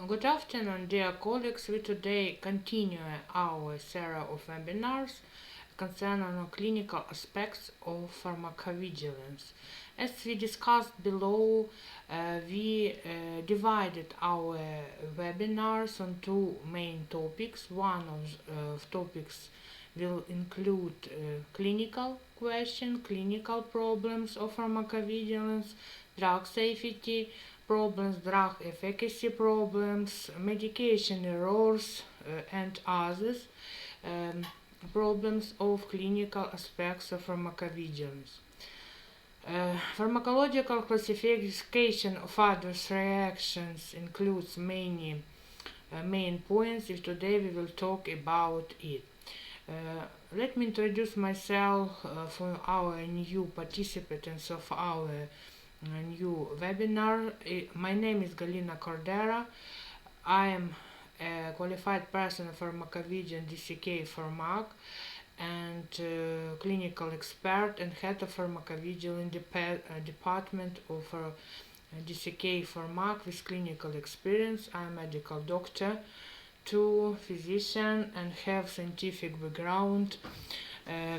Good afternoon, dear colleagues. We today continue our series of webinars concerning clinical aspects of pharmacovigilance. As we discussed below, we divided our webinars on two main topics. One of topics will include clinical clinical problems of pharmacovigilance, drug safety problems, drug efficacy problems, medication errors, and others problems of clinical aspects of pharmacovigilance. Pharmacological classification of adverse reactions includes many main points. If today we will talk about it. Let me introduce myself for our new participants of our new webinar. My name is Galina Cordera. I am a qualified person of pharmacovigilance DCK.Pharmac and clinical expert and head of pharmacovigilance department of DCK.Pharmac with clinical experience. I am a medical doctor, physician, and have scientific background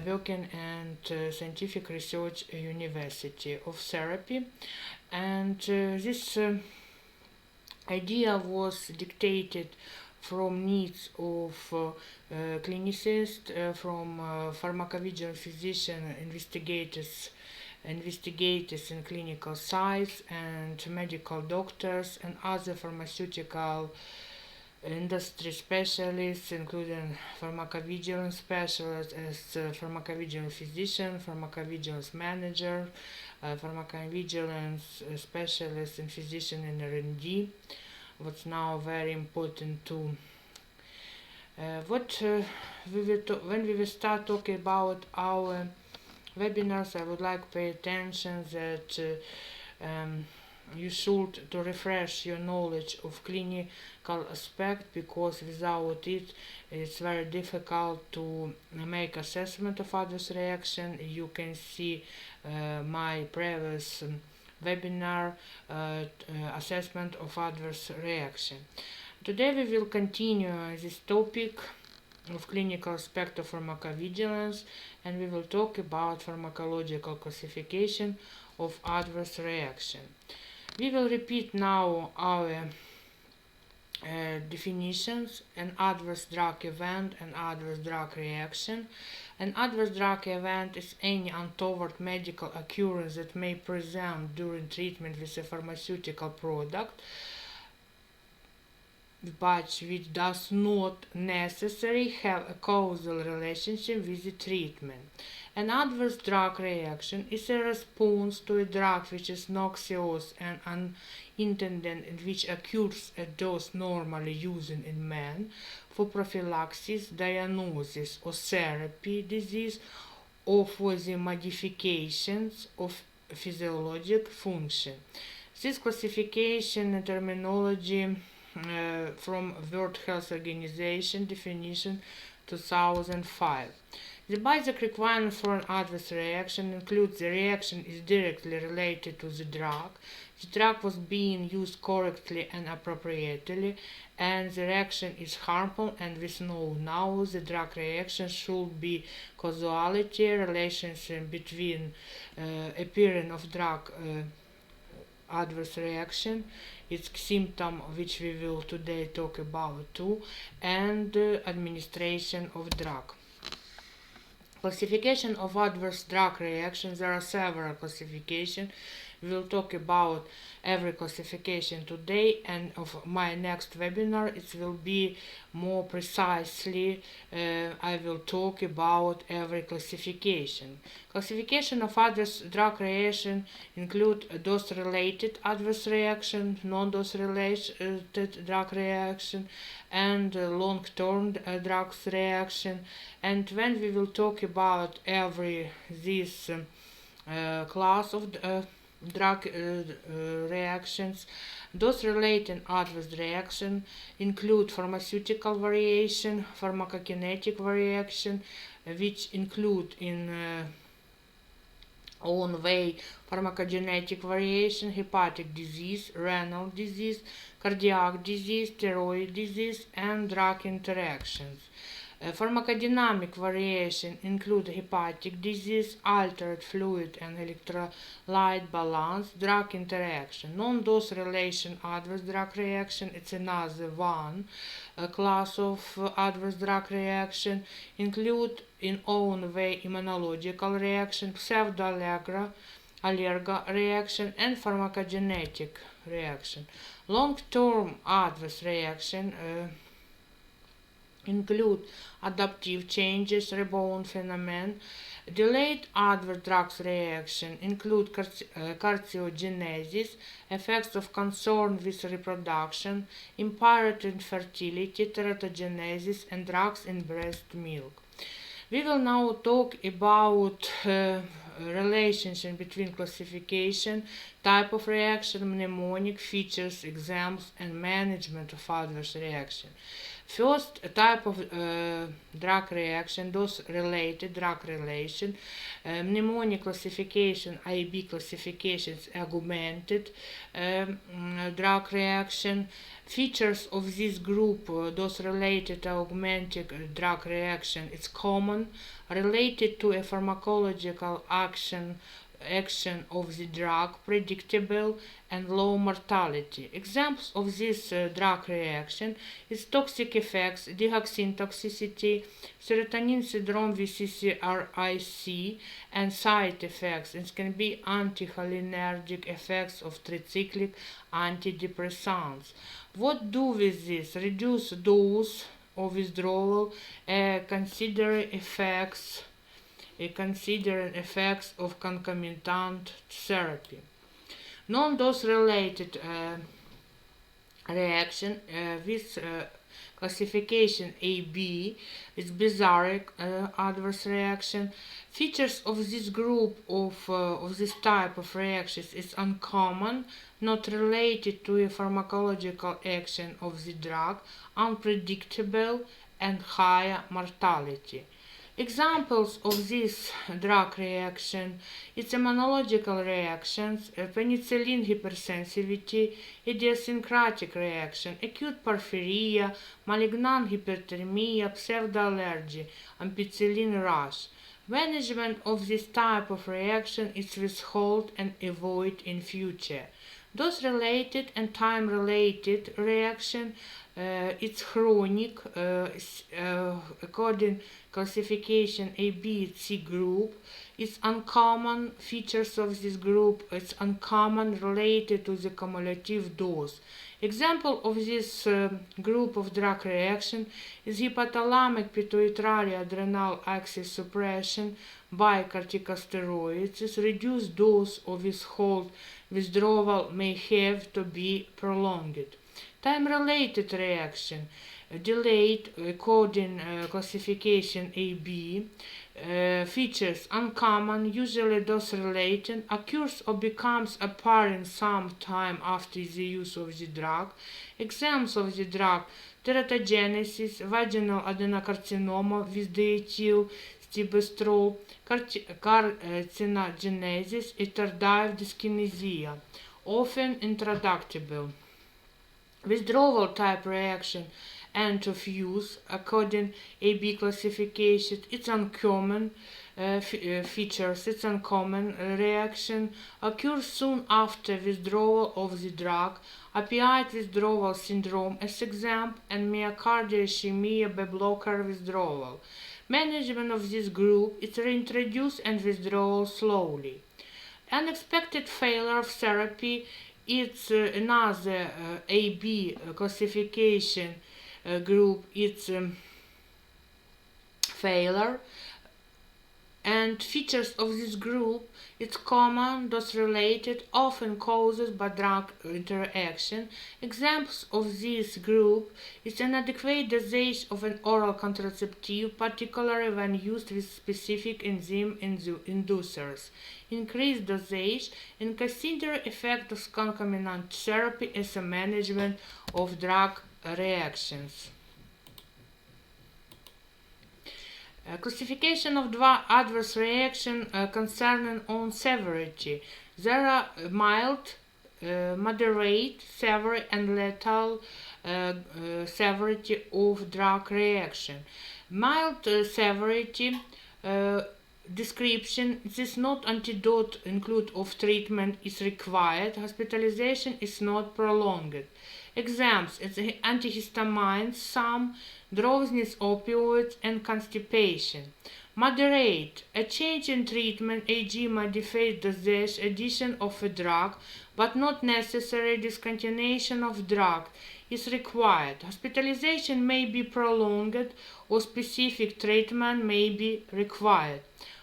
working at scientific research university of therapy, and this idea was dictated from needs of clinicists, from pharmacovigilance physician investigators in clinical sites, and medical doctors and other pharmaceutical industry specialists, including pharmacovigilance specialists as pharmacovigilance physician, pharmacovigilance manager, pharmacovigilance specialist and physician in R&D. What's now very important too. When we will start talking about our webinars, I would like to pay attention that you should to refresh your knowledge of clinical aspect, because without it it's very difficult to make assessment of adverse reaction. You can see my previous webinar assessment of adverse reaction. Today we will continue this topic of clinical aspect of pharmacovigilance, and we will talk about pharmacological classification of adverse reaction. We will repeat now our definitions: an adverse drug event and adverse drug reaction. An adverse drug event is any untoward medical occurrence that may present during treatment with a pharmaceutical product, but which does not necessarily have a causal relationship with the treatment. An adverse drug reaction is a response to a drug which is noxious and unintended and which occurs at dose normally used in man for prophylaxis, diagnosis, or therapy disease, or for the modifications of physiologic function. This classification and terminology from World Health Organization definition 2005. The basic requirement for an adverse reaction includes the reaction is directly related to the drug was being used correctly and appropriately, and the reaction is harmful, and we know now the drug reaction should be causality relationship between appearance of drug adverse reaction, its symptom, which we will today talk about too, and administration of drug. Classification of adverse drug reactions. There are several classifications. We will talk about every classification today, and of my next webinar it will be more precisely. I will talk about every classification. Classification of adverse drug reaction include dose-related adverse reaction, non-dose related drug reaction, and long-term drugs reaction. And when we will talk about every this class of drug reactions, those related adverse reaction include pharmaceutical variation, pharmacokinetic variation, which include in own way pharmacogenetic variation, hepatic disease, renal disease, cardiac disease, thyroid disease, and drug interactions. Pharmacodynamic variation include hepatic disease, altered fluid and electrolyte balance, drug interaction. Non-dose relation adverse drug reaction, it's another one. A class of adverse drug reaction include in own way immunological reaction, pseudoallerga reaction, and pharmacogenetic reaction. Long-term adverse reaction include adaptive changes, rebound phenomenon. Delayed adverse drugs reaction include carcinogenesis, effects of concern with reproduction, impaired infertility, teratogenesis, and drugs in breast milk. We will now talk about relationship between classification, type of reaction, mnemonic, features, examples, and management of adverse reaction. First type of drug reaction, dose-related drug relation, mnemonic classification, IB classifications, augmented drug reaction. Features of this group, dose-related augmented drug reaction, it's common, related to a pharmacological action of the drug, predictable, and low mortality. Examples of this drug reaction is toxic effects, dioxin toxicity, serotonin syndrome with CCRIC, and side effects. It can be anticholinergic effects of tricyclic antidepressants. What do with this? Reduce dose or withdrawal, considering effects of concomitant therapy. Non-dose related reaction with classification AB is bizarre adverse reaction. Features of this group of this type of reactions is uncommon, not related to a pharmacological action of the drug, unpredictable, and higher mortality. Examples of this drug reaction, it's immunological reactions, penicillin hypersensitivity, idiosyncratic reaction, acute porphyria, malignant hyperthermia, pseudoallergy, ampicillin rash. Management of this type of reaction is withhold and avoid in future. Dose-related and time-related reaction, it's chronic, according classification A, B, C group. It's uncommon. Features of this group, it's uncommon, related to the cumulative dose. Example of this group of drug reaction is hypothalamic pituitary adrenal axis suppression by corticosteroids. This reduced dose or withdrawal may have to be prolonged. Time-related reaction, delayed according classification AB, features uncommon, usually dose-related, occurs or becomes apparent some time after the use of the drug. Examples of the drug: teratogenesis, vaginal adenocarcinoma with diethyl stibestrol, carcinogenesis, tardive dyskinesia, often intractable. Withdrawal type reaction, end of use, according AB classification, it's uncommon. Features, it's uncommon reaction, occurs soon after withdrawal of the drug, opioid withdrawal syndrome as example, and myocardial ischemia by blocker withdrawal. Management of this group is reintroduced and withdrawal slowly. Unexpected failure of therapy, it's another AB classification group, it's failure. And features of this group, it's common, dose-related, often caused by drug interaction. Examples of this group is inadequate dosage of an oral contraceptive, particularly when used with specific enzyme inducers. Increased dosage, and consider effect of concomitant therapy as a management of drug reactions. Classification of adverse reaction concerning on severity. There are mild, moderate, severe, and lethal severity of drug reaction. Mild severity description: this not antidote include of treatment is required. Hospitalization is not prolonged. Exams: it's antihistamines, some drowsiness, opioids, and constipation. Moderate: a change in treatment, e.g. modified dosage, addition of a drug, but not necessary discontinuation of drug is required. Hospitalization may be prolonged or specific treatment may be required.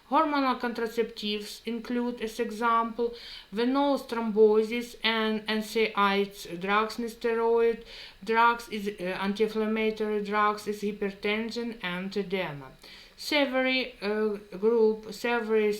Hormonal contraceptives include, as example, venous thrombosis and NSAIDs drugs, steroid drugs, anti-inflammatory drugs, hypertension, and edema. Severe group, severe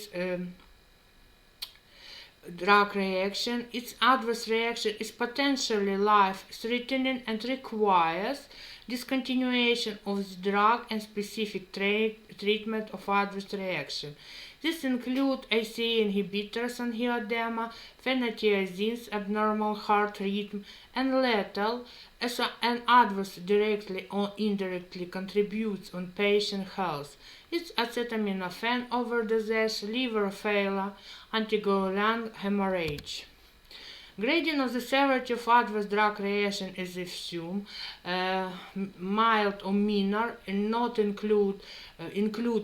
drug reaction. Its adverse reaction is potentially life-threatening and requires discontinuation of the drug and specific treatment of adverse reaction. This include ACE inhibitors, angioedema, phenothiazines, abnormal heart rhythm, and lethal, as an adverse directly or indirectly contributes on patient health. It's acetaminophen overdosage, liver failure, anticoagulant, hemorrhage. Grading of the severity of adverse drug reaction is assumed mild or minor, and not include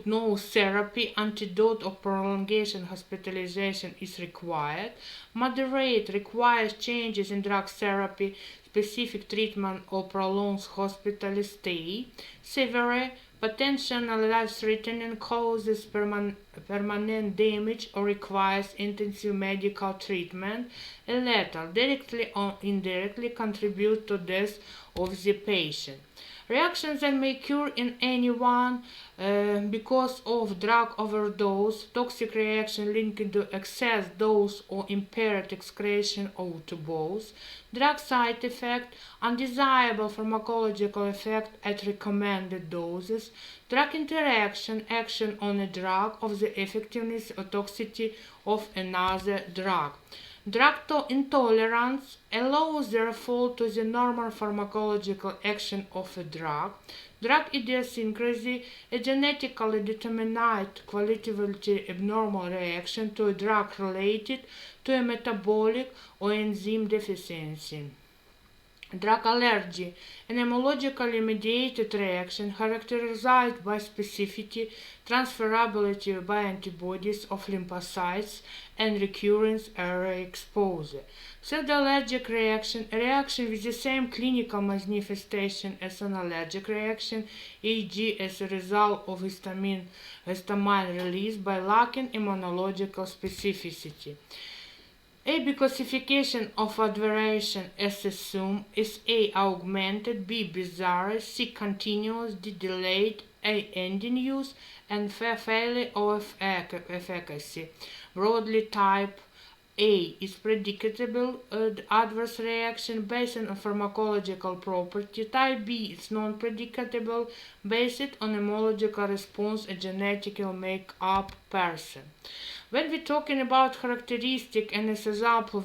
no therapy, antidote, or prolongation hospitalization is required. Moderate requires changes in drug therapy, specific treatment, or prolonged hospital stay. Severe potentially life-threatening, causes permanent damage, or requires intensive medical treatment. And lethal directly or indirectly contribute to death of the patient. Reactions that may occur in anyone because of drug overdose, toxic reaction linked to excess dose or impaired excretion, or to both. Drug side effect: undesirable pharmacological effect at recommended doses. Drug interaction: action on a drug of the effectiveness or toxicity of another drug. Drug intolerance allows the default to the normal pharmacological action of a drug. Drug idiosyncrasy: a genetically determined qualitatively abnormal reaction to a drug related to a metabolic or enzyme deficiency. Drug allergy: an immunologically mediated reaction characterized by specificity, transferability by antibodies of lymphocytes, and recurrence area exposure. Pseudoallergic reaction: a reaction with the same clinical manifestation as an allergic reaction, e.g. as a result of histamine release by lacking immunological specificity. A classification of adveration as assumed is A. augmented, B. bizarre, C. continuous, D. delayed, A. ending use, and failure of efficacy. Broadly, type A is predictable adverse reaction based on pharmacological property. Type B is non-predictable based on immunological response and genetical make-up person. When we're talking about characteristic, and as example,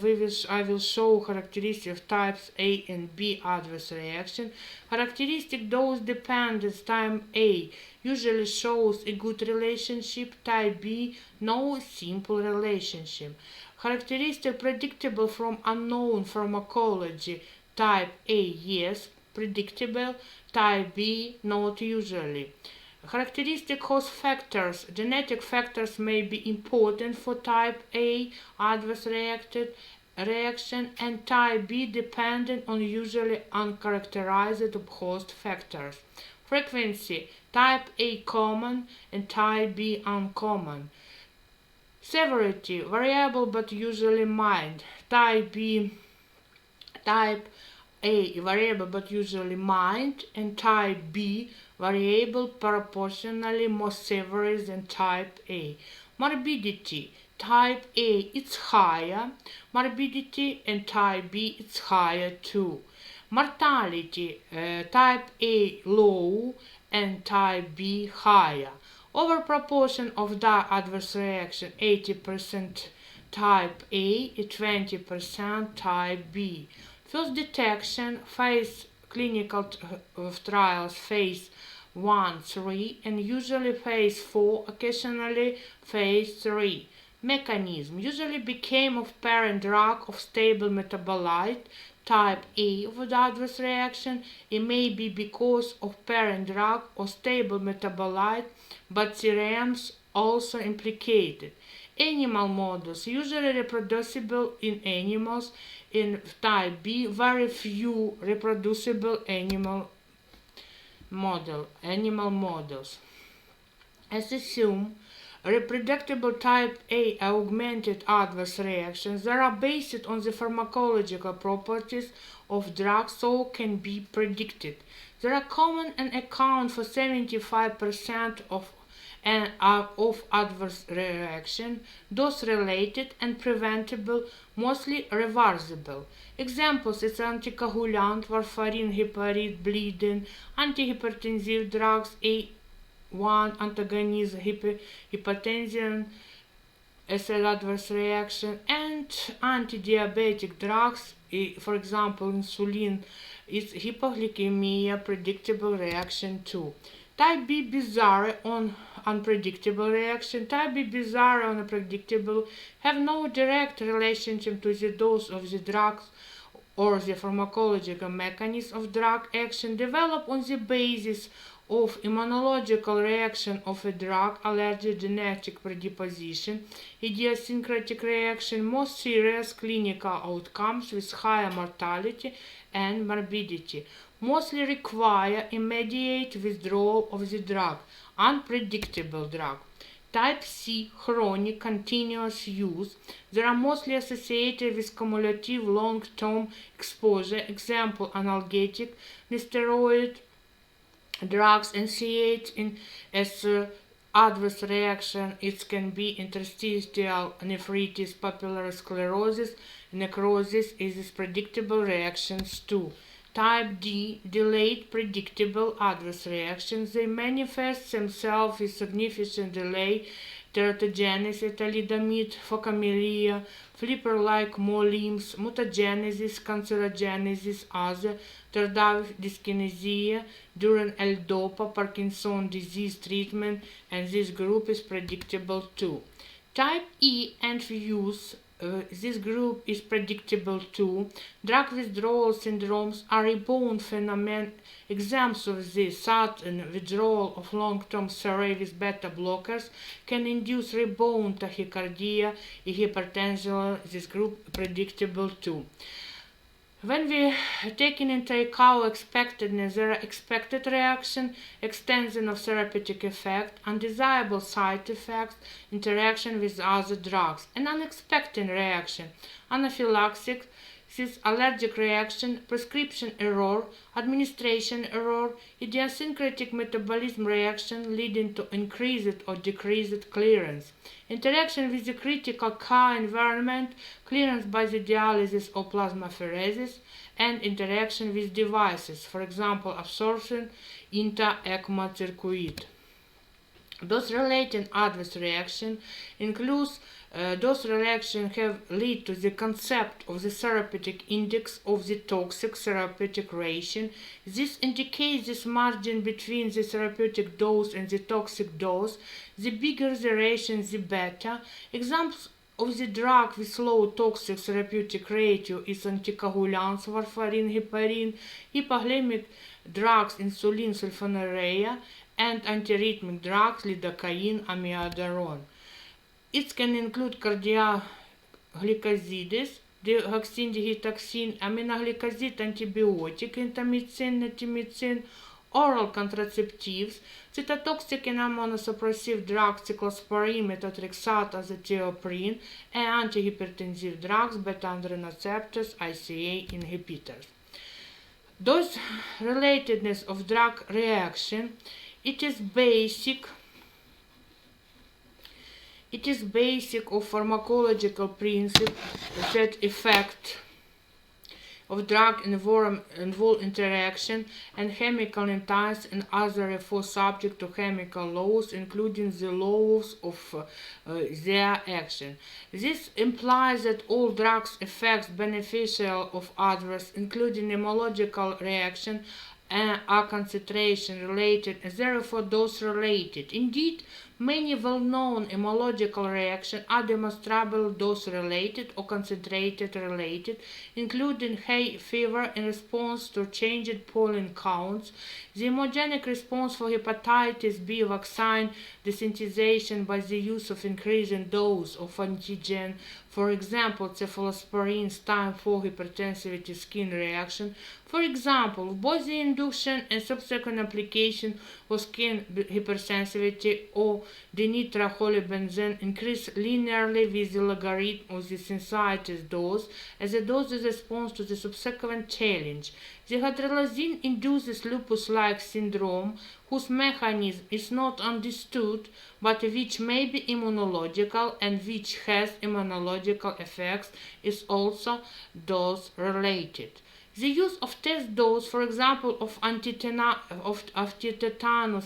I will show characteristic of types A and B adverse reaction. Characteristic dose dependence: type A usually shows a good relationship, type B no simple relationship. Characteristic predictable from unknown pharmacology: type A yes, predictable, type B not usually. Characteristic host factors: genetic factors may be important for type A adverse reaction, and type B dependent on usually uncharacterized host factors. Frequency: type A common and type B uncommon. Severity: variable but usually mild. Type A variable but usually mild, and type B variable proportionally more severe than type A. Morbidity: type A it's higher morbidity, and type B it's higher too. Mortality: type A low and type B higher. Overproportion of the adverse reaction 80% type A and 20% type B. First detection phase clinical trials phase 1-3 and usually phase 4, occasionally phase 3. Mechanism usually became of parent drug of stable metabolite type A of the adverse reaction. It may be because of parent drug or stable metabolite, but serums also implicated. Animal models usually reproducible in animals. In type B, very few reproducible animal models. As assumed, reproducible type A augmented adverse reactions that are based on the pharmacological properties of drugs so can be predicted. They are common and account for 75% of adverse reaction, those related and preventable, mostly reversible. Examples is anticoagulant, warfarin, heparin, bleeding, antihypertensive drugs, A1 antagonist, hypertension as an adverse reaction, and anti-diabetic drugs, for example insulin, is hypoglycemia predictable reaction too. Type B bizarre on unpredictable reaction. Type B bizarre on unpredictable have no direct relationship to the dose of the drugs or the pharmacological mechanism of drug action, develop on the basis of immunological reaction of a drug, allergy, genetic predisposition, idiosyncratic reaction, more serious clinical outcomes with higher mortality and morbidity, mostly require immediate withdrawal of the drug, unpredictable drug. Type C, chronic, continuous use. They are mostly associated with cumulative long-term exposure. Example, analgesic, nesteroid drugs, NSAIDs as adverse reaction. It can be interstitial nephritis, papillary sclerosis, necrosis is predictable reactions too. Type D, delayed predictable adverse reactions. They manifest themselves with significant delay, teratogenesis, thalidomide, phocomelia, flipper-like limbs, mutagenesis, cancerogenesis, other, tardive dyskinesia during L-DOPA, Parkinson's disease treatment, and this group is predictable too. Type E and use. This group is predictable too. Drug withdrawal syndromes are rebound phenomenon. Examples of this, sudden withdrawal of long-term steroid with beta blockers, can induce rebound tachycardia, hypertension. This group predictable too. When we taking into account expectedness, there are expected reaction, extension of therapeutic effect, undesirable side effects, interaction with other drugs, and unexpected reaction, anaphylaxis, allergic reaction, prescription error, administration error, idiosyncratic metabolism reaction leading to increased or decreased clearance, interaction with the critical car environment, clearance by the dialysis or plasmapheresis, and interaction with devices, for example, absorption into ECMO circuit. Those related adverse reactions includes those reactions have lead to the concept of the therapeutic index of the toxic therapeutic ratio. This indicates this margin between the therapeutic dose and the toxic dose. The bigger the ratio, the better. Examples of the drug with low toxic therapeutic ratio is anticoagulants, warfarin, heparin, hypoglycemic drugs, insulin, sulfonylurea, and antiarrhythmic drugs, lidocaine, amiodarone. It can include cardioglycosides, dioxin, dihydroxin, aminoglycosid, antibiotic, intamicin, natimicin, oral contraceptives, cytotoxic and immunosuppressive drugs, cyclosporine, methotrexate, azathioprine, and antihypertensive drugs, beta-androgen receptors, ICA inhibitors. Those relatedness of drug reaction, it is basic of pharmacological principle that effect of drug-involved interaction and chemical entities and other therefore subject to chemical laws, including the laws of their action. This implies that all drugs effects beneficial or adverse, including immunological reaction, are concentration related and therefore dose related. Indeed, many well-known immunological reactions are demonstrable dose related or concentrated related, including hay fever in response to changed pollen counts, the immunogenic response for hepatitis B vaccine desensitization by the use of increasing dose of antigen, for example, cephalosporin's time for hypertensivity skin reaction. For example, both the induction and subsequent application of skin hypersensitivity or dinitrocholibenzene increase linearly with the logarithm of the sensitivity's dose as the dose is response to the subsequent challenge. The hydralazine induces lupus-like syndrome, whose mechanism is not understood, but which may be immunological and which has immunological effects, is also dose-related. The use of test dose, for example, of antitetanus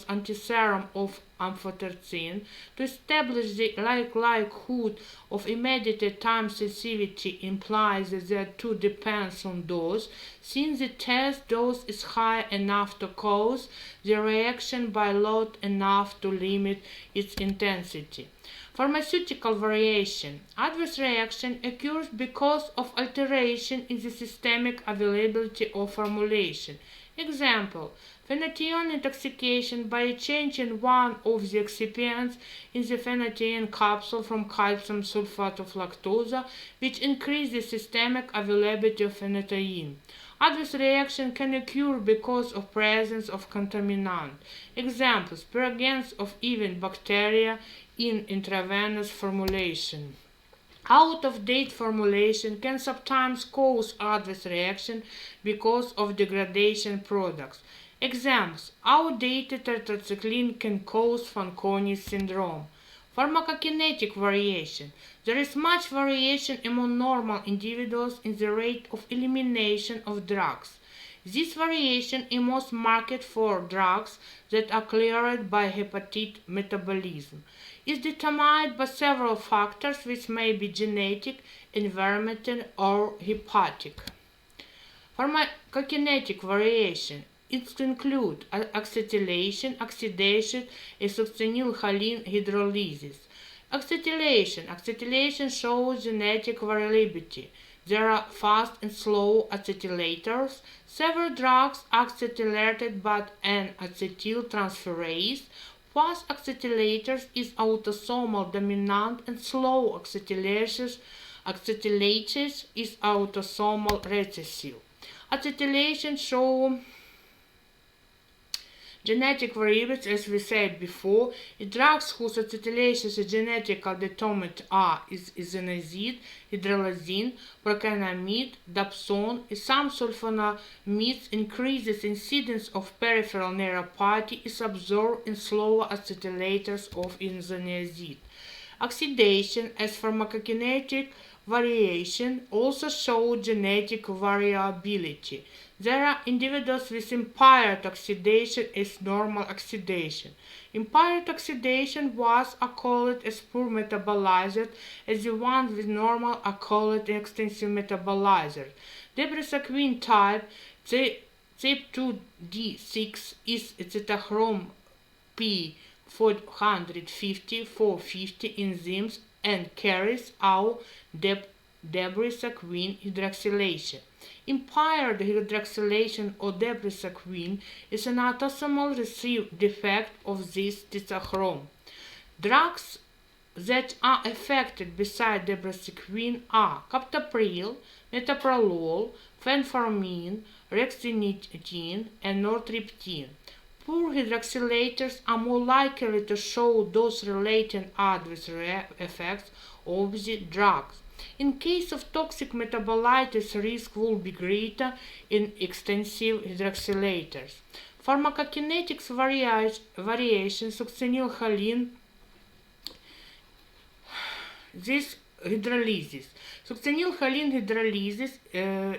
antiserum of amphotericin to establish the likelihood of immediate time sensitivity implies that the two depends on dose, since the test dose is high enough to cause the reaction but low enough to limit its intensity. Pharmaceutical variation. Adverse reaction occurs because of alteration in the systemic availability of formulation. Example, phenation intoxication by changing one of the excipients in the phenation capsule from calcium sulfate of lactose, which increases systemic availability of phenethine. Adverse reaction can occur because of presence of contaminant. Examples, presence of even bacteria in intravenous formulation. Out-of-date formulation can sometimes cause adverse reaction because of degradation products. Examples, outdated tetracycline can cause Fanconi syndrome. Pharmacokinetic variation. There is much variation among normal individuals in the rate of elimination of drugs. This variation is most marked for drugs that are cleared by hepatic metabolism. Is determined by several factors which may be genetic, environmental, or hepatic. Pharmacokinetic variation. It includes acetylation, oxidation, and succinylcholine hydrolysis. Acetylation shows genetic variability. There are fast and slow acetylators. Several drugs are acetylated by an acetyltransferase. Fast acetylators is autosomal dominant and slow acetylators is autosomal recessive. Acetylation show genetic variability, as we said before. Drugs whose acetylation is genetically determined are isoniazid, hydralazine, procainamide, dapsone, and some sulfonamides. Increases incidence of peripheral neuropathy is observed in slower acetylators of isoniazid. Oxidation as pharmacokinetic variation also show genetic variability. There are individuals with impaired oxidation as normal oxidation. Impaired oxidation was called as poor metabolizer, as the ones with normal are called extensive metabolizer. Debrasaquine type CYP2D6 is cytochrome P450 enzymes and carries out debrasaquine hydroxylation. Impaired hydroxylation or debrasaquine is an autosomal recessive defect of this cytochrome. Drugs that are affected besides debrasaquine are captopril, metoprolol, fenformin, rexenitine, and nortriptyline. Poor hydroxylators are more likely to show dose-related adverse effects of the drugs. In case of toxic metabolitis, risk will be greater in extensive hydroxylators. Pharmacokinetics variation, succinylcholine. This hydrolysis. Succinylcholine hydrolysis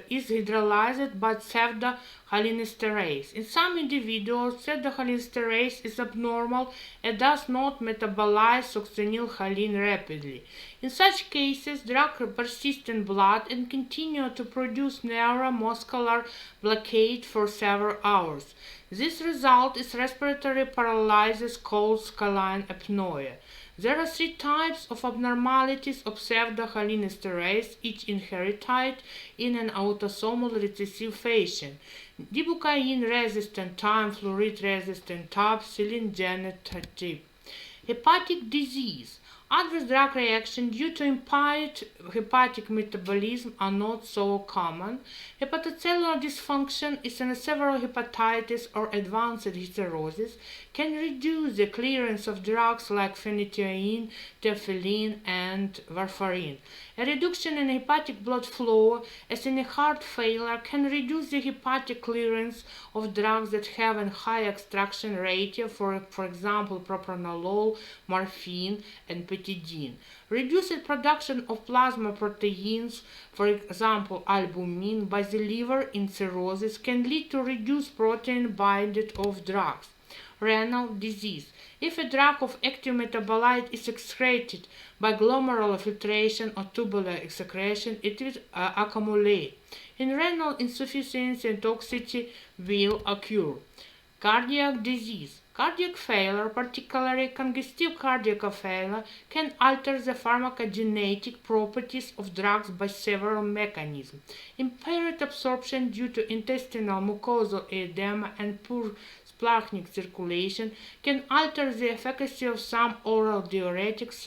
is hydrolyzed by pseudocholinesterase. In some individuals, pseudocholinesterase is abnormal and does not metabolize succinylcholine rapidly. In such cases, drug persists in blood and continues to produce neuromuscular blockade for several hours. This result is respiratory paralysis called scalene apnea. There are 3 types of abnormalities of pseudocholinesterase, each inherited in an autosomal recessive fashion: dibucaine-resistant type, fluoride-resistant type, silin-genotype. Hepatic disease. Adverse drug reactions due to impaired hepatic metabolism are not so common. Hepatocellular dysfunction is in several hepatitis or advanced cirrhosis can reduce the clearance of drugs like phenytoin, tefillin, and warfarin. A reduction in hepatic blood flow, as in a heart failure, can reduce the hepatic clearance of drugs that have a high extraction ratio, for example, propranolol, morphine, and petidine. Reduced production of plasma proteins, for example, albumin, by the liver in cirrhosis can lead to reduced protein binding of drugs. Renal disease. If a drug of active metabolite is excreted by glomerular filtration or tubular excretion, it will accumulate. In renal insufficiency and toxicity will occur. Cardiac disease. Cardiac failure, particularly congestive cardiac failure, can alter the pharmacodinamic properties of drugs by several mechanisms. Impaired absorption due to intestinal mucosal edema and poor splanchnic circulation can alter the efficacy of some oral diuretics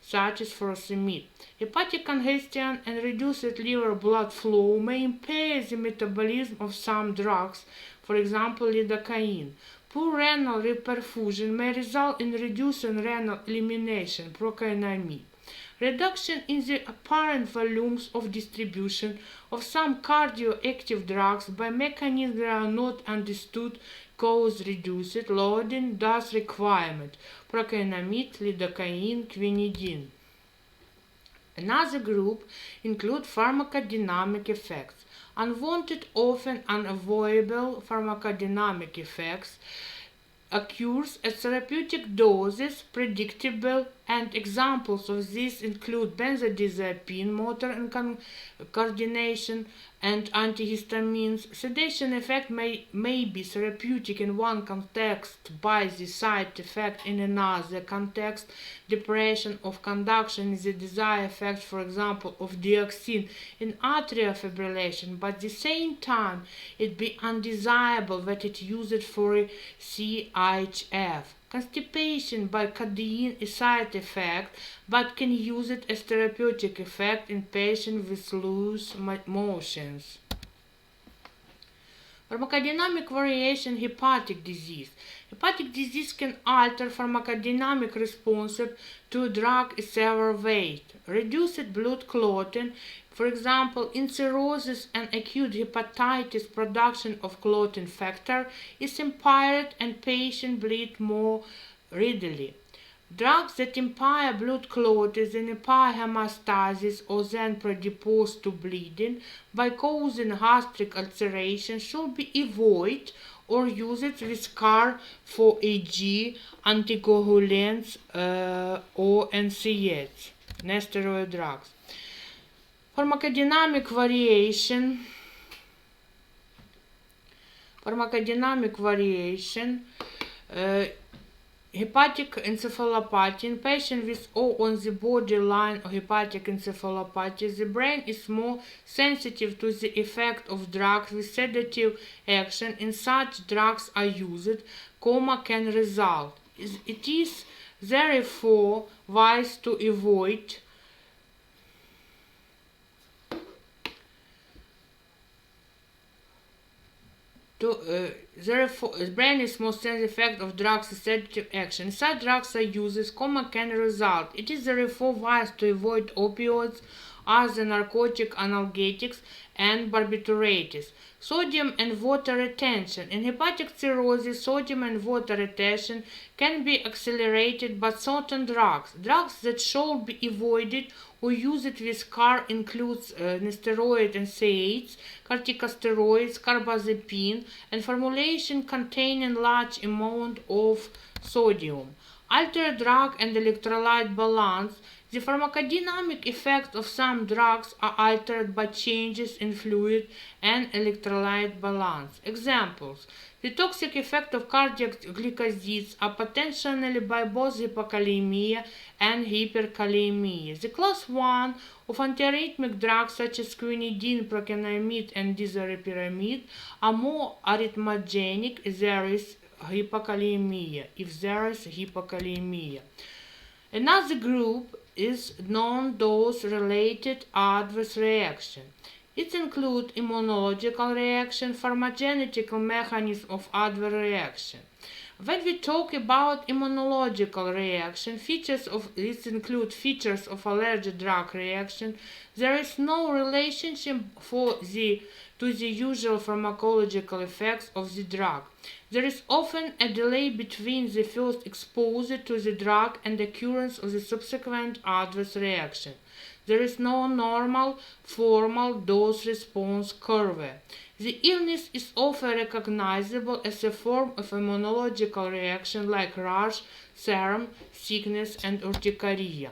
such as furosemide. Hepatic congestion and reduced liver blood flow may impair the metabolism of some drugs, for example, lidocaine. Poor renal reperfusion may result in reduced renal elimination, prochynemia. Reduction in the apparent volumes of distribution of some cardioactive drugs by mechanisms that are not understood cause reduced loading dose requirement, prochynemia, lidocaine, quinidine. Another group include pharmacodynamic effects. Unwanted, often unavoidable pharmacodynamic effects occurs at therapeutic doses, predictable, and examples of this include benzodiazepine, motor and coordination, and antihistamines. Sedation effect may be therapeutic in one context by the side effect in another context. Depression of conduction is the desired effect, for example, of dioxin in atrial fibrillation, but at the same time it be undesirable that it used for CHF. Constipation by codeine is side effect, but can use it as therapeutic effect in patients with loose motions. Pharmacodynamic variation, hepatic disease. Hepatic disease can alter pharmacodynamic response to a drug in several ways. Reduced blood clotting, for example, in cirrhosis and acute hepatitis, production of clotting factor is impaired and patients bleed more readily. Drugs that impair blood clotting and impair hemostasis or then predispose to bleeding by causing gastric ulceration should be avoided or used with care for AG, anticoagulants, or NSAIDs, nonsteroidal drugs. Pharmacodynamic variation, hepatic encephalopathy. In patients with O on the borderline of hepatic encephalopathy, the brain is more sensitive to the effect of drugs with sedative action, and such drugs are used. Coma can result. It is therefore wise to avoid therefore, the brain is most sensitive effect of drugs with sedative action. Such drugs are used, coma can result. It is therefore wise to avoid opioids, other narcotic analgesics, and barbiturates. Sodium and water retention. In hepatic cirrhosis, sodium and water retention can be accelerated by certain drugs. Drugs that should be avoided or used with care includes nesteroid NSAIDs, corticosteroids, carbazepine, and formulation containing large amount of sodium. Altered drug and electrolyte balance. The pharmacodynamic effects of some drugs are altered by changes in fluid and electrolyte balance. Examples: the toxic effect of cardiac glycosides are potentially by both hypokalemia and hyperkalemia. The class 1 of antiarrhythmic drugs such as quinidine, procainamide, and disopyramide are more arrhythmogenic if there is hypokalemia. Another group is non-dose related adverse reaction. It includes immunological reaction, pharmacokinetic mechanism of adverse reaction. When we talk about immunological reaction, it includes features of allergic drug reaction. There is no relationship to the usual pharmacological effects of the drug. There is often a delay between the first exposure to the drug and the occurrence of the subsequent adverse reaction. There is no normal, formal dose-response curve. The illness is often recognizable as a form of immunological reaction like rash, serum, sickness, and urticaria.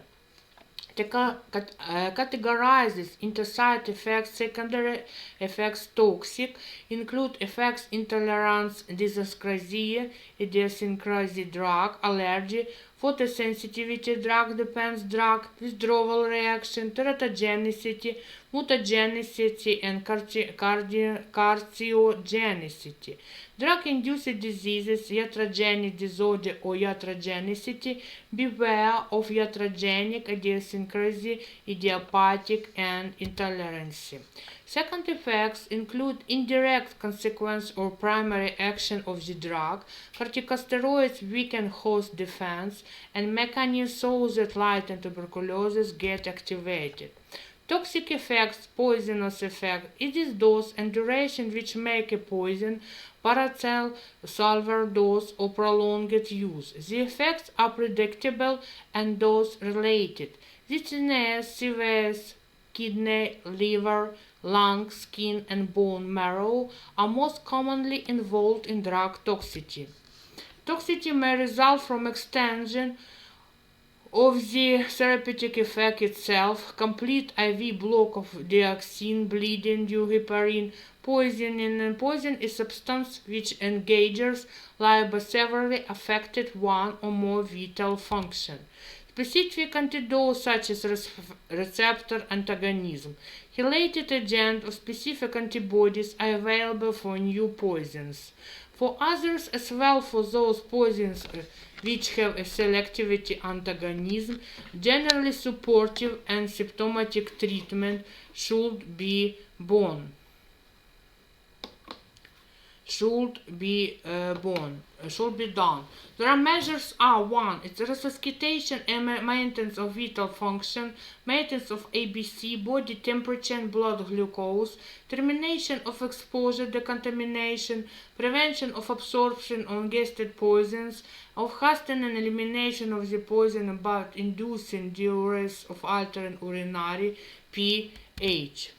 Categorizes into side effects, secondary effects, toxic, include effects intolerance, dysesthesia, idiosyncrasy, drug, allergy, photosensitivity, drug-dependent drug, withdrawal reaction, teratogenicity, mutagenicity, and carcinogenicity. Drug-induced diseases, iatrogenic disorder or iatrogenicity. Beware of iatrogenic, idiosyncrasy, idiopathic, and intolerance. Second effects include indirect consequence or primary action of the drug. Corticosteroids weaken host defense and mechanisms so that light and tuberculosis get activated. Toxic effects, poisonous effect. It is dose and duration which make a poison, paracel, sulfur dose, or prolonged use. The effects are predictable and dose-related. Dizziness, CVS, kidney, liver, lung, skin, and bone marrow are most commonly involved in drug toxicity. Toxicity may result from extension of the therapeutic effect itself, complete IV block of dioxin, bleeding due heparin, poisoning. Poison is a substance which engages liable severely affected one or more vital function. Specific antidotes such as receptor antagonism, chelated agent, or specific antibodies are available for new poisons. For others as well, for those poisons which have a selectivity antagonism, generally supportive and symptomatic treatment should be done. There are measures are 1. It's resuscitation and maintenance of vital function, maintenance of ABC, body temperature and blood glucose, termination of exposure, decontamination, prevention of absorption of ingested poisons, of hastening and elimination of the poison by inducing diuresis of altering urinary pH.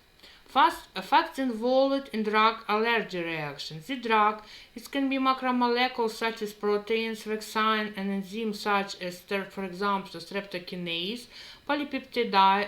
Facts involved in drug allergy reactions. The drug can be macromolecules such as proteins, vaccine, and enzymes such as, for example, streptokinase, polypeptides,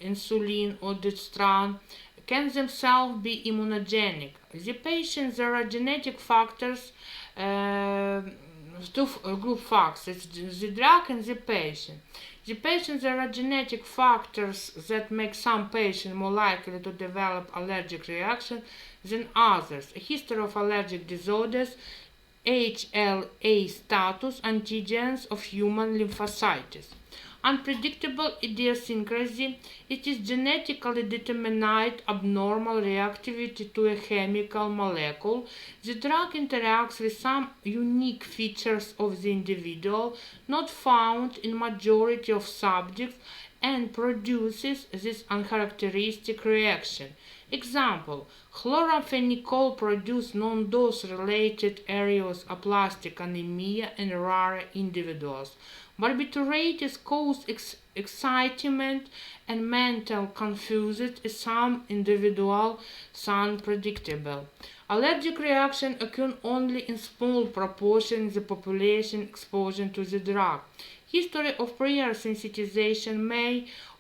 insulin, or dextran, can themselves be immunogenic. The patients, there are genetic factors, two group factors, the drug and the patient. The patients, there are genetic factors that make some patients more likely to develop allergic reaction than others. A history of allergic disorders, HLA status, antigens of human lymphocytes. unpredictable idiosyncrasy. It is genetically determined abnormal reactivity to a chemical molecule. The drug interacts with some unique features of the individual not found in majority of subjects and produces this uncharacteristic reaction. Example: chloramphenicol produces non-dose related erythroaplastic anemia in rare individuals. Barbiturates cause excitement and mental confusion in some individuals, some predictable. Allergic reactions occur only in small proportion in the population exposure to the drug. History of prior sensitization may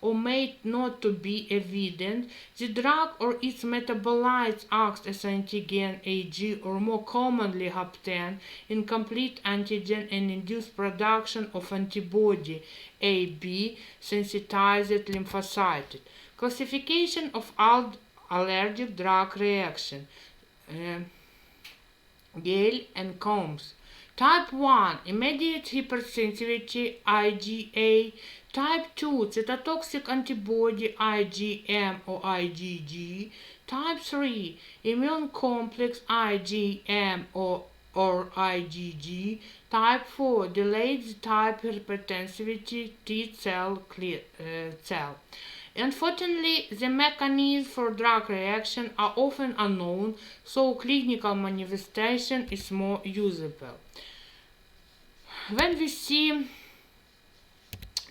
or may not to be evident. The drug or its metabolites act as antigen Ag or more commonly hapten, incomplete antigen and induce production of antibody Ab sensitized lymphocytes. Classification of allergic drug reaction. Gale and Combs. Type 1 immediate hypersensitivity IgA. Type 2 cytotoxic antibody IgM or IgG. Type 3 immune complex IgM or IgG. Type 4 delayed type hypertensivity T cell. Unfortunately, the mechanisms for drug reaction are often unknown, so clinical manifestation is more usable. When we see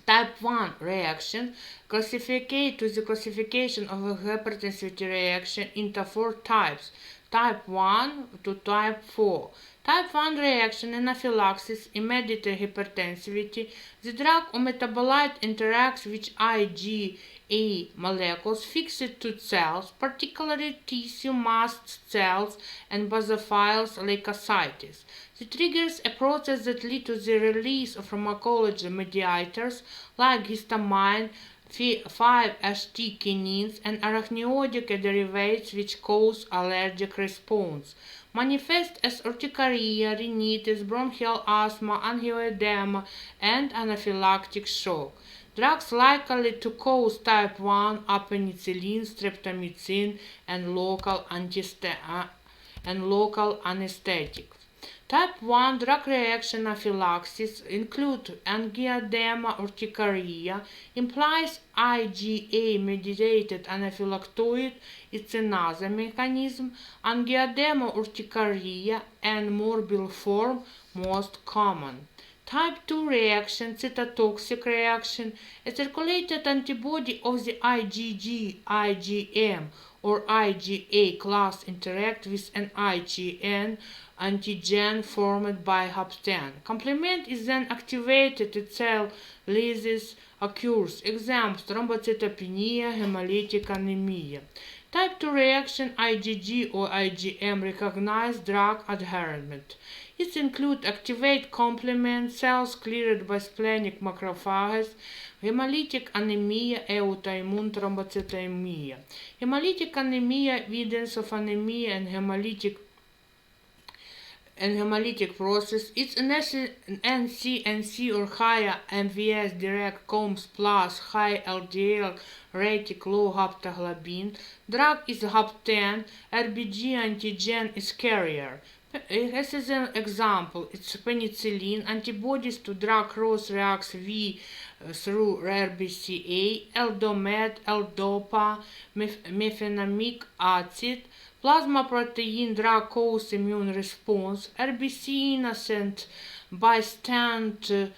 type 1 reaction, classificate to the classification of a hypertensivity reaction into 4 types, type 1 to type 4. Type 1 reaction anaphylaxis, immediate hypertensivity. The drug or metabolite interacts with IgA molecules fixed to cells, particularly tissue mast cells and basophils leukocytes. It triggers a process that leads to the release of pharmacological mediators like histamine, 5-HT-kinins, and arachidonic derivatives which cause allergic response. Manifest as urticaria, rhinitis, bronchial asthma, angioedema, and anaphylactic shock. Drugs likely to cause type 1 are penicillin, streptomycin, and local anesthetics. Type 1 drug reaction anaphylaxis include angioedema, urticaria, implies IgA-mediated anaphylactoid, it's another mechanism, angioedema, urticaria, and morbid form most common. Type 2 reaction, cytotoxic reaction, a circulated antibody of the IgG, IgM, or IgA class interact with an IgN antigen formed by hapten. Complement is then activated, cell lysis occurs. Examples: thrombocytopenia, hemolytic anemia. Type 2 reaction, IgG or IgM recognize drug adherent. It includes activate complement, cells cleared by splenic macrophages, hemolytic anemia, autoimmune thrombocythemia. Hemolytic anemia, evidence of anemia and hemolytic process. It's an NCNC or higher MVS direct combs plus high LDL rating, low haptoglobin. Drug is hapten, RBG antigen is carrier. This is an example. It's penicillin. Antibodies to drug cross reacts V through RBCA, Eldomet, L-DOPA, mefenamic acid. Plasma protein drug cause immune response. RBC innocent bystand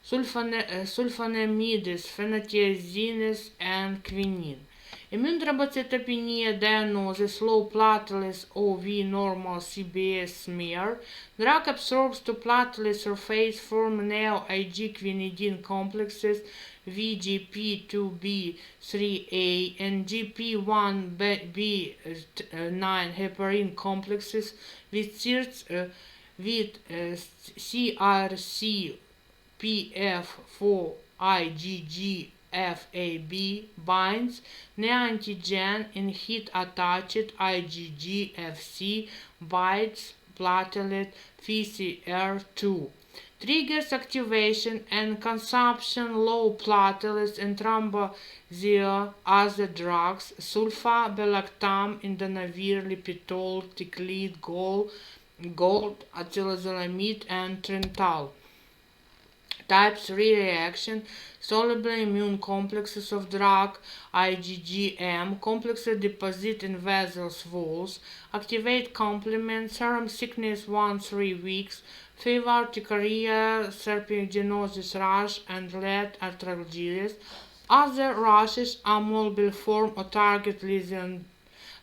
sulfonamides, phenothiazines, and quinine. Immune thrombocytopenia diagnosis, low platelets OV normal CBS smear. Drug absorbs to platelet surface, form neo-Ig quinidine complexes VGP2B3A and GP1B9 heparin complexes with CRCPF4 IgG FAB binds neoantigen in heat-attached IgG-Fc binds platelet PCR2. Triggers activation and consumption low platelets and thrombozyl other drugs, sulfa, belactam, indonavir, lipitol, ticlid, gold, acetazolamide, and trental. Type 3 reaction, soluble immune complexes of drug, IgG-M, complexes deposit in vessels walls, activate complement, serum sickness 1-3 weeks, fever, tachycardia, serpinginosis rash, and lead arterioles. Other rashes are multiform or target lesion,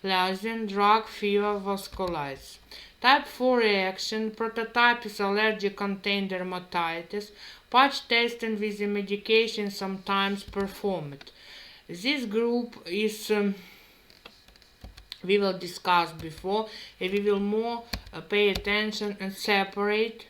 drug, fever, vasculitis. Type 4 reaction, prototype is allergic contained dermatitis, patch testing with the medication sometimes performed. This group is, we will discuss before, and we will more pay attention and separate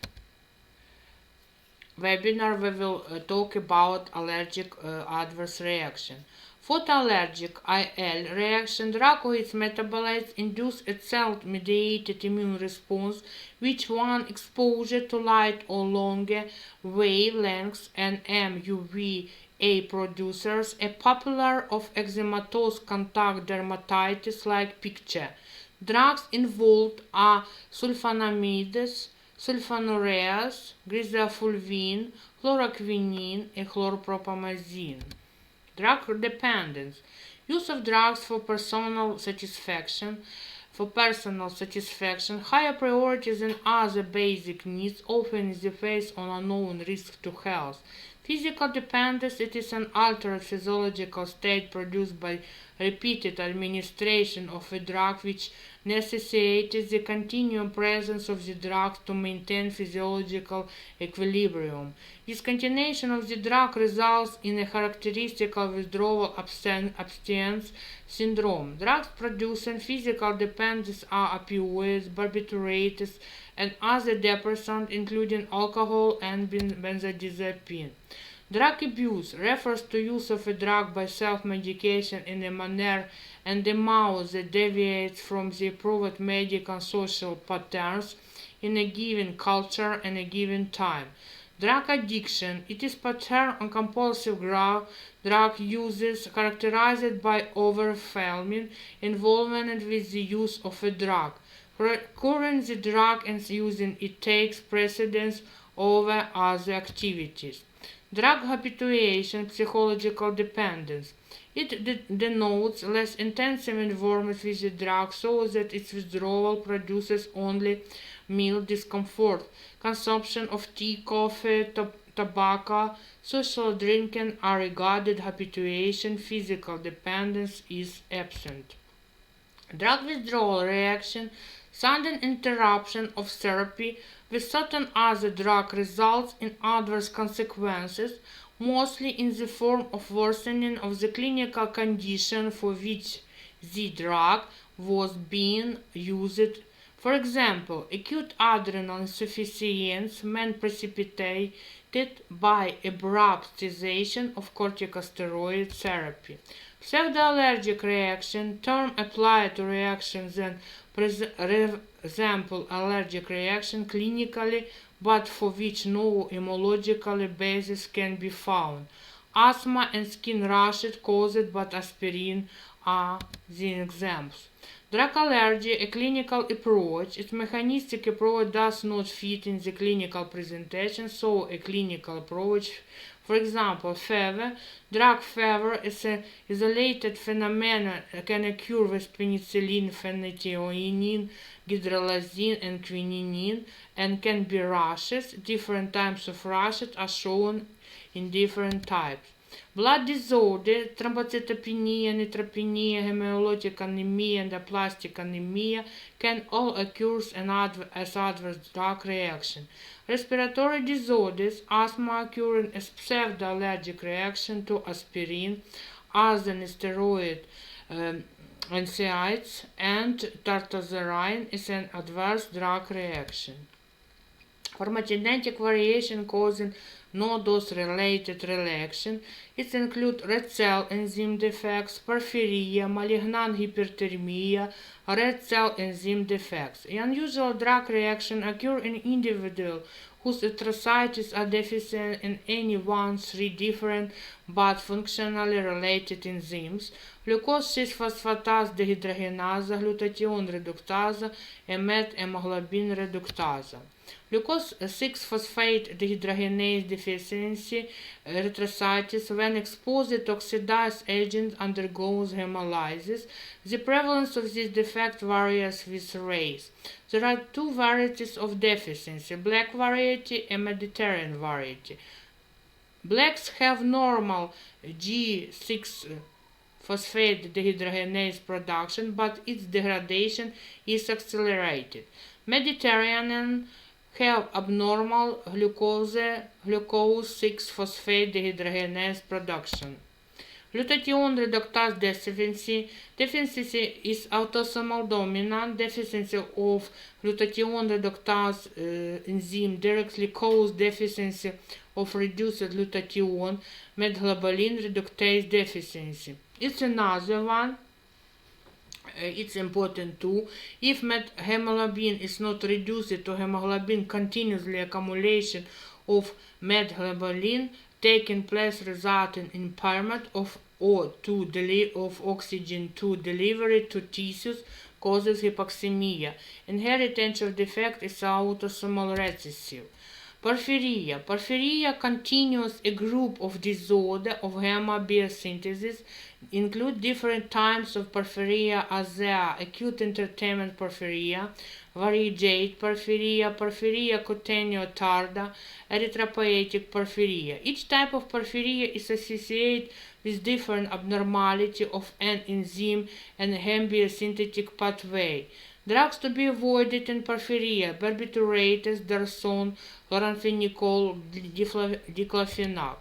webinar. We will talk about allergic adverse reaction. Photoallergic IL reaction, drug or its metabolites induce a cell-mediated immune response which one exposure to light or longer wavelengths and MUVA producers, a popular of eczematous contact dermatitis like picture. Drugs involved are sulfonamides, sulfonylureas, grisafulvine, chloroquine, and chloropropamazine. Drug dependence. Use of drugs for personal satisfaction. Higher priorities than other basic needs, often in the face of unknown risk to health. Physical dependence. It is an altered physiological state produced by repeated administration of a drug which necessitates the continuing presence of the drug to maintain physiological equilibrium. Discontinuation of the drug results in a characteristic withdrawal abstinence syndrome. Drugs producing physical dependence are opioids, barbiturates, and other depressants, including alcohol and benzodiazepine. Drug abuse refers to use of a drug by self-medication in a manner and amount that deviates from the approved medical and social patterns in a given culture and a given time. Drug addiction. It is pattern on compulsive drug uses characterized by overwhelming involvement with the use of a drug. Recurring the drug and using it takes precedence over other activities. Drug habituation, psychological dependence. It denotes less intensive involvement with the drug so that its withdrawal produces only mild discomfort. Consumption of tea, coffee, tobacco, social drinking are regarded habituation. Physical dependence is absent. Drug withdrawal reaction, sudden interruption of therapy with certain other drug results in adverse consequences, mostly in the form of worsening of the clinical condition for which the drug was being used. For example, acute adrenal insufficiency may precipitated by abrupt cessation of corticosteroid therapy. Pseudoallergic reaction, term applied to reactions that resemble allergic reaction clinically but for which no immunological basis can be found. Asthma and skin rashes caused by aspirin are the examples. Drug allergy, a clinical approach. Its mechanistic approach does not fit in the clinical presentation, so a clinical approach, for example, fever. Drug fever is an isolated phenomenon can occur with penicillin, phenytoin, hydralazine, and quinine, and can be rashes. Different types of rashes are shown in different types. Blood disorder, thrombocytopenia, neutropenia, hemolytic anemia, and aplastic anemia can all occur as adverse drug reaction. Respiratory disorders, asthma occurring as pseudoallergic reaction to aspirin, other steroid NSAIDs, and tartazarine is an adverse drug reaction. Pharmacokinetic variation causing no dose-related reaction. It includes red cell enzyme defects, porphyria, malignant hyperthermia, red cell enzyme defects. Unusual drug reaction occur in individuals whose erythrocytes are deficient in any one 3 different but functionally related enzymes: glucose 6-phosphatase dehydrogenase, glutathione reductase, and methemoglobin reductase. Glucose 6-phosphate dehydrogenase deficiency erythrocytes, when exposed to oxidized agent, undergoes hemolysis. The prevalence of this defect varies with race. There are 2 varieties of deficiency: black variety and Mediterranean variety. Blacks have normal G6-phosphate dehydrogenase production, but its degradation is accelerated. Mediterranean have abnormal glucose 6-phosphate dehydrogenase production. Glutathione reductase deficiency is autosomal dominant. Deficiency of glutathione reductase enzyme directly causes deficiency of reduced glutathione methemoglobin reductase deficiency. It's another one. It's important too. If methemoglobin is not reduced to hemoglobin, continuously accumulation of methemoglobin taking place resulting in impairment of oxygen to delivery to tissues causes hypoxemia. Inheritance of defect is autosomal recessive. Porphyria. Porphyria continues a group of disorder of hematobiosynthesis, include different types of porphyria as they are: acute entertainment porphyria, variegate porphyria, porphyria cutaneo tarda, erythropoietic porphyria. Each type of porphyria is associated with different abnormality of an enzyme and hembiosynthetic pathway. Drugs to be avoided in porphyria: barbiturates, darson, chloramphenicol, diclofenac.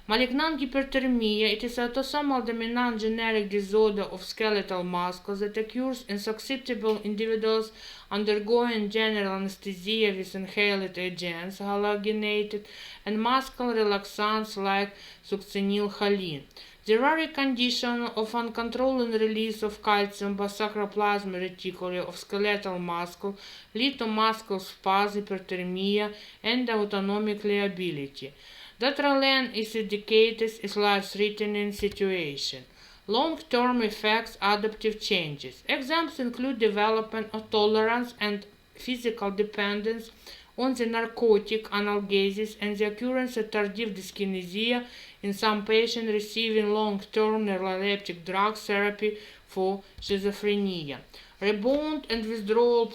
Malignant hyperthermia. It is autosomal dominant genetic disorder of skeletal muscle that occurs in susceptible individuals undergoing general anesthesia with inhaled agents, halogenated, and muscle relaxants like succinylcholine. The rare condition of uncontrolled release of calcium by sarcoplasmic reticuli of skeletal muscle lead to muscle spasm, hyperthermia, and autonomic liability. Datralen is indicated as life-threatening situation. Long-term effects, adaptive changes. Examples include development of tolerance and physical dependence on the narcotic analgesics and the occurrence of tardive dyskinesia in some patients receiving long-term neuroleptic drug therapy for schizophrenia. Rebound and withdrawal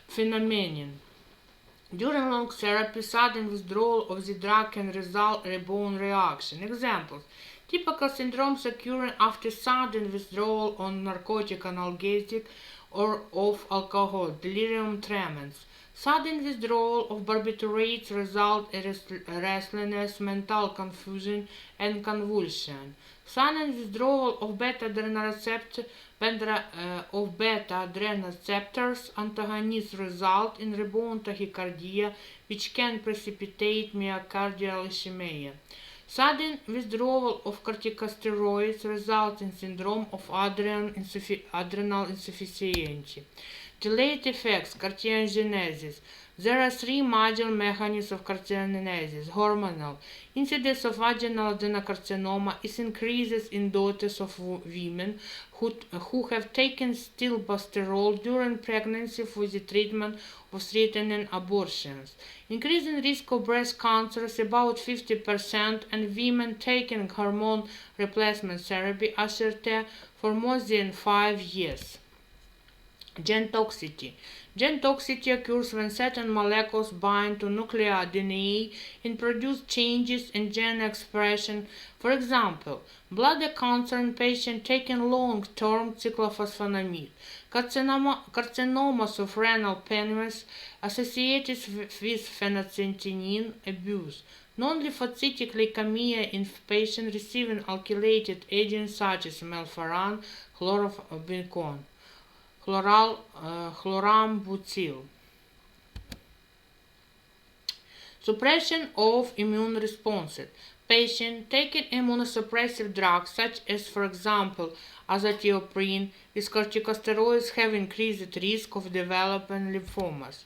phenomenon. During long therapy, sudden withdrawal of the drug can result in rebound reaction. Examples: typical syndromes occurring after sudden withdrawal on narcotic analgesic or of alcohol, delirium tremens. Sudden withdrawal of barbiturates result in restlessness, mental confusion, and convulsion. Sudden withdrawal of beta-adrenaline receptors antagonists result in rebound tachycardia, which can precipitate myocardial ischemia. Sudden withdrawal of corticosteroids results in syndrome of adrenal insufficiency. Delayed effects, carcinogenesis. There are 3 major mechanisms of carcinogenesis. Hormonal. Incidence of vaginal adenocarcinoma is increases in daughters of women who have taken stilbestrol during pregnancy for the treatment of threatening abortions. Increasing risk of breast cancer is about 50%, and women taking hormone replacement therapy asserted for more than 5 years. Gene toxicity. Gene toxicity occurs when certain molecules bind to nuclear DNA and produce changes in gene expression. For example, bladder cancer in patients taking long-term cyclophosphamide, carcinomas of renal penis associated with phencytonin abuse, non-lymphocytic leukemia in patients receiving alkylated agents such as melphalan, chlorambucil. Suppression of immune responses. Patients taking immunosuppressive drugs such as, for example, azathioprine with corticosteroids have increased risk of developing lymphomas.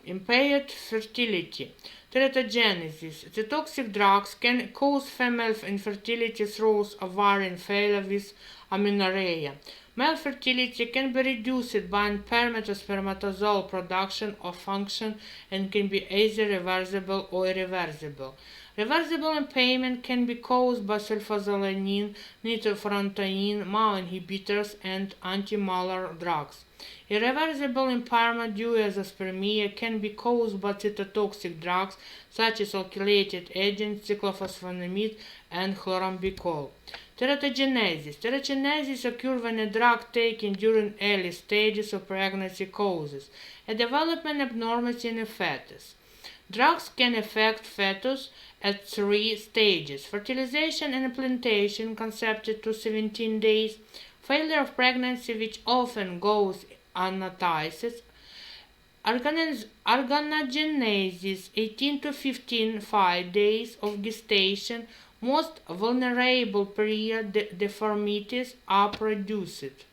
impaired fertility. Teratogenesis. The toxic drugs can cause female infertility through ovarian failure with amenorrhea. Male fertility can be reduced by impairment of spermatozoal production or function and can be either reversible or irreversible. Reversible impairment can be caused by sulfazolanine, nitrofurantoin, MAO inhibitors, and anti-malar drugs. Irreversible impairment due to azoospermia can be caused by cytotoxic drugs such as alkylated agents, cyclophosphamide, and chlorambucil. Teratogenesis. Teratogenesis occurs when a drug taken during early stages of pregnancy causes a development abnormality in a fetus. Drugs can affect fetus at 3 stages: fertilization and implantation, conceived to 17 days, failure of pregnancy, which often goes unnoticed, organogenesis, 18 to 5 days of gestation, most vulnerable period, deformities are produced.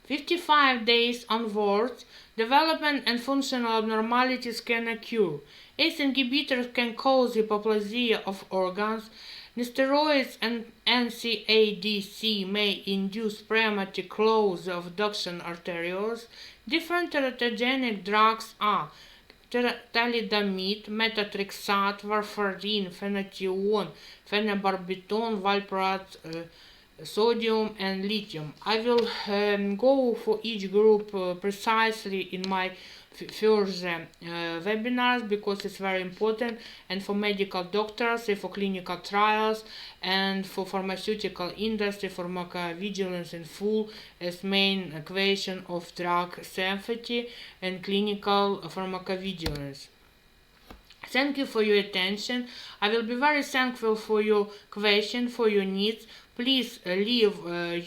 55 days onwards, development and functional abnormalities can occur. ACE inhibitors can cause hypoplasia of organs. Nesteroids and NSAIDs may induce premature closure of ductal arterioles. Different teratogenic drugs are thalidomide, methotrexate, warfarin, phenytoin, phenobarbital, valproate, sodium, and lithium. I will go for each group precisely in my further webinars, because it's very important, and for medical doctors, and for clinical trials, and for pharmaceutical industry, pharmacovigilance in full as main equation of drug safety and clinical pharmacovigilance. Thank you for your attention. I will be very thankful for your question, for your needs. Please leave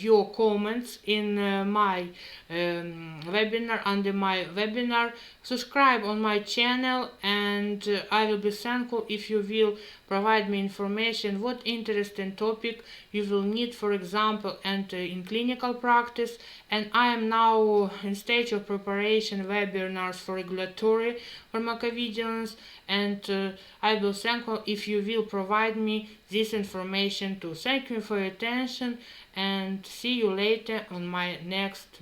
your comments in my webinar, under my webinar. Subscribe on my channel, and I will be thankful if you will provide me information what interesting topic you will need, for example, and in clinical practice. And I am now in stage of preparation webinars for regulatory pharmacovigilance, and I will be thankful if you will provide me this information too. Thank you for your attention, and see you later on my next